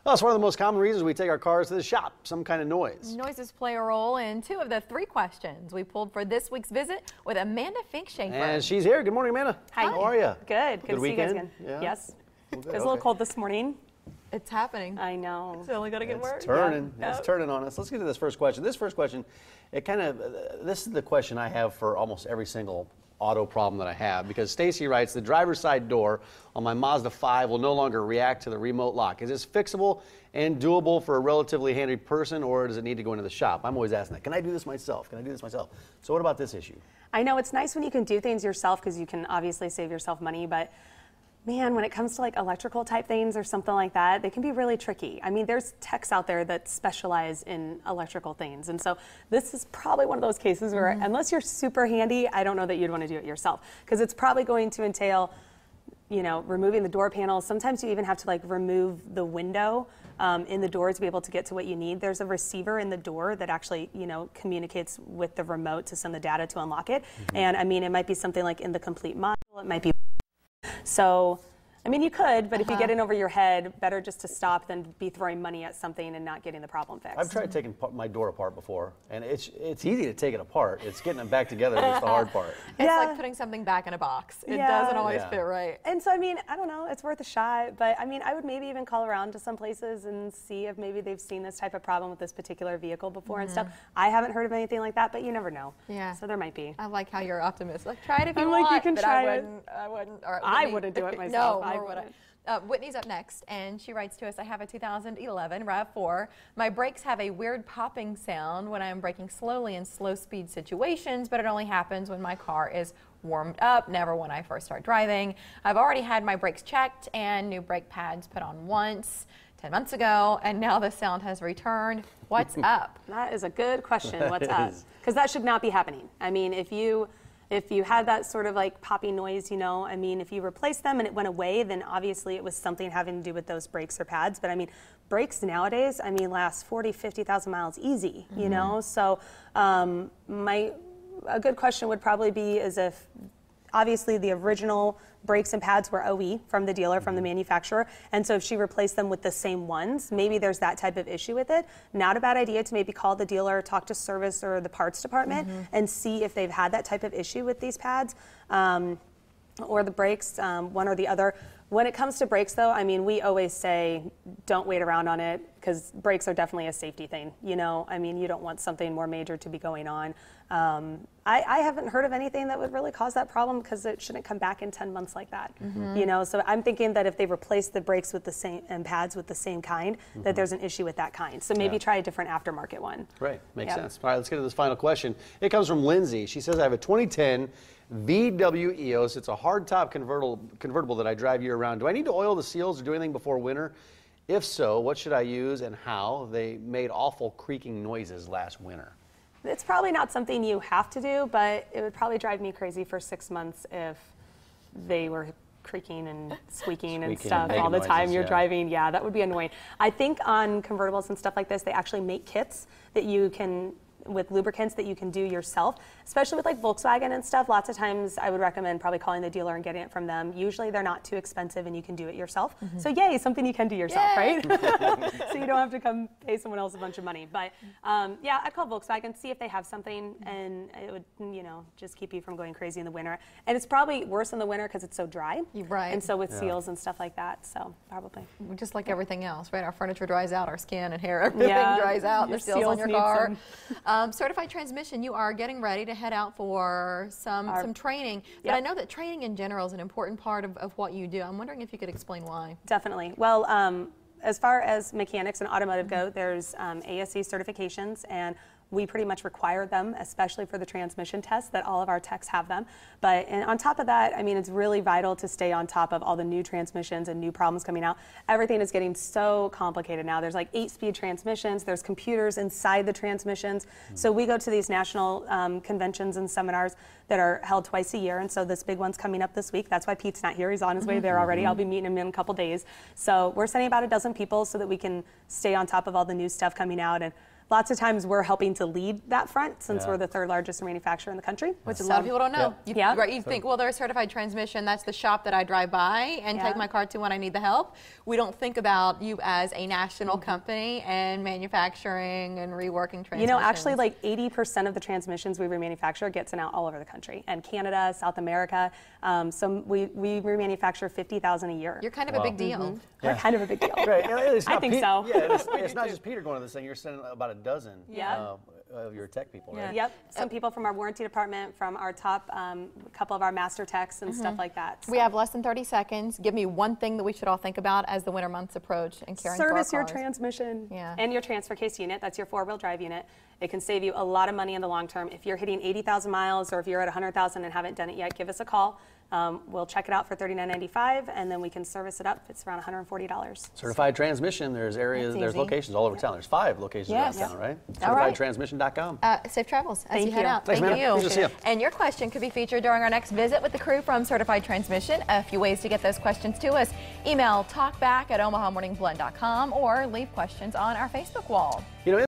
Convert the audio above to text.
Well, it's one of the most common reasons we take our cars to the shop, some kind of noise. Noises play a role in 2 of the 3 questions we pulled for this week's visit with Amanda Fink Shaeffer. And she's here. Good morning, Amanda. Hi. How are you? Good. Good to see you guys again. Yeah. Yes. Well, It was a little cold this morning. It's happening. I know. It's only going to get worse. It's turning. Yeah. It's turning on us. Let's get to this first question. This first question, this is the question I have for almost every single auto problem that I have, because Stacy writes, the driver's side door on my Mazda 5 will no longer react to the remote lock. Is this fixable and doable for a relatively handy person, or does it need to go into the shop? I'm always asking that. Can I do this myself? Can I do this myself? So what about this issue? I know it's nice when you can do things yourself because you can obviously save yourself money, but man, when it comes to like electrical type things or something like that, they can be really tricky. I mean, there's techs out there that specialize in electrical things. And so this is probably one of those cases where unless you're super handy, I don't know that you'd want to do it yourself, because it's probably going to entail, you know, removing the door panels. Sometimes you even have to like remove the window in the door to be able to get to what you need. There's a receiver in the door that actually, you know, communicates with the remote to send the data to unlock it. And I mean, it might be something like in the complete module, it might be. So, I mean, you could, but if you get in over your head, better just to stop than be throwing money at something and not getting the problem fixed. I've tried taking my door apart before, and it's easy to take it apart. It's getting it back together that's the hard part. It's like putting something back in a box. It doesn't always fit right. And so, I mean, I don't know, it's worth a shot, but I mean, I would maybe even call around to some places and see if maybe they've seen this type of problem with this particular vehicle before and stuff. I haven't heard of anything like that, but you never know. Yeah. So there might be. I like how you're optimistic. Like, try it if you want. Like, you can but try I wouldn't. Or I wouldn't do it myself. No, nor would I. Whitney's up next, and she writes to us, I have a 2011 RAV4. My brakes have a weird popping sound when I am braking slowly in slow speed situations, but it only happens when my car is warmed up, never when I first start driving. I've already had my brakes checked and new brake pads put on once 10 months ago, and now the sound has returned. What's up? That is a good question. What's up? Because that should not be happening. I mean, if you had that sort of like poppy noise, you know, I mean, if you replaced them and it went away, then obviously it was something having to do with those brakes or pads. But I mean, brakes nowadays, I mean, last 40, 50,000 miles easy, you know? So a good question would probably be is if obviously the original brakes and pads were OE from the dealer, from the manufacturer, and so if she replaced them with the same ones, maybe there's that type of issue with it. Not a bad idea to maybe call the dealer, talk to service or the parts department, and see if they've had that type of issue with these pads or the brakes, one or the other. When it comes to brakes, though, I mean, we always say don't wait around on it, because brakes are definitely a safety thing. You know, I mean, you don't want something more major to be going on. I haven't heard of anything that would really cause that problem, because it shouldn't come back in 10 months like that. You know, so I'm thinking that if they replace the brakes with the same and pads with the same kind, that there's an issue with that kind. So maybe try a different aftermarket one. Right, makes sense. All right, let's get to this final question. It comes from Lindsay. She says, I have a 2010 VW EOS. It's a hardtop convertible that I drive year-round. Do I need to oil the seals or do anything before winter? If so, what should I use and how? They made awful creaking noises last winter. It's probably not something you have to do, but it would probably drive me crazy for 6 months if they were creaking and squeaking and stuff all the time you're driving. Yeah, that would be annoying. I think on convertibles and stuff like this, they actually make kits that you can, with lubricants that you can do yourself, especially with like Volkswagen and stuff. Lots of times I would recommend probably calling the dealer and getting it from them. Usually they're not too expensive and you can do it yourself. So yay, something you can do yourself, right? So you don't have to come pay someone else a bunch of money. But yeah, I'd call Volkswagen, see if they have something, and it would, you know, just keep you from going crazy in the winter. And it's probably worse in the winter because it's so dry. Right. And so with seals and stuff like that, so probably. Just like everything else, right? Our furniture dries out, our skin and hair, everything dries out, the seals on your car. Certified transmission, you are getting ready to head out for some training, but I know that training in general is an important part of what you do. I'm wondering if you could explain why. Definitely. Well, as far as mechanics and automotive go, there's ASE certifications, and we pretty much require them, especially for the transmission tests, that all of our techs have them. But and on top of that, I mean, it's really vital to stay on top of all the new transmissions and new problems coming out. Everything is getting so complicated now. There's like 8-speed transmissions, there's computers inside the transmissions. So we go to these national conventions and seminars that are held twice a year, and so this big one's coming up this week. That's why Pete's not here. He's on his way there already. I'll be meeting him in a couple days. So we're sending about a dozen people so that we can stay on top of all the new stuff coming out. And lots of times we're helping to lead that front since Yeah. we're the third largest manufacturer in the country. Which a lot of people don't know. Yep. Yeah. Right, you think, well, they're a certified transmission. That's the shop that I drive by and Yeah. take my car to when I need the help. We don't think about you as a national company and manufacturing and reworking transmissions. You know, actually, like 80% of the transmissions we remanufacture get sent out all over the country, and Canada, South America. So we remanufacture 50,000 a year. You're kind of a big deal. We're kind of a big deal. Right. It's I not think so. Yeah, it's not just Peter going to this thing. You're sending about a dozen Yeah. of your tech people, right? Yep. Some people from our warranty department, from our top couple of our master techs and stuff like that. We have less than 30 seconds. Give me one thing that we should all think about as the winter months approach and caring for our Service your cars. transmission Yeah. and your transfer case unit. That's your four-wheel drive unit. It can save you a lot of money in the long term. If you're hitting 80,000 miles or if you're at 100,000 and haven't done it yet, give us a call. We'll check it out for $39.95, and then we can service it up. It's around $140. Certified Transmission. There's areas, That's there's easy. locations all over town. There's 5 locations Yes. around town, right? All right. CertifiedTransmission.com. Safe travels as Thank you head you. out. Thanks, Thank man. you. Good to see you. And your question could be featured during our next visit with the crew from Certified Transmission. A few ways to get those questions to us. Email talkback@omahamorningblend.com or leave questions on our Facebook wall. You know,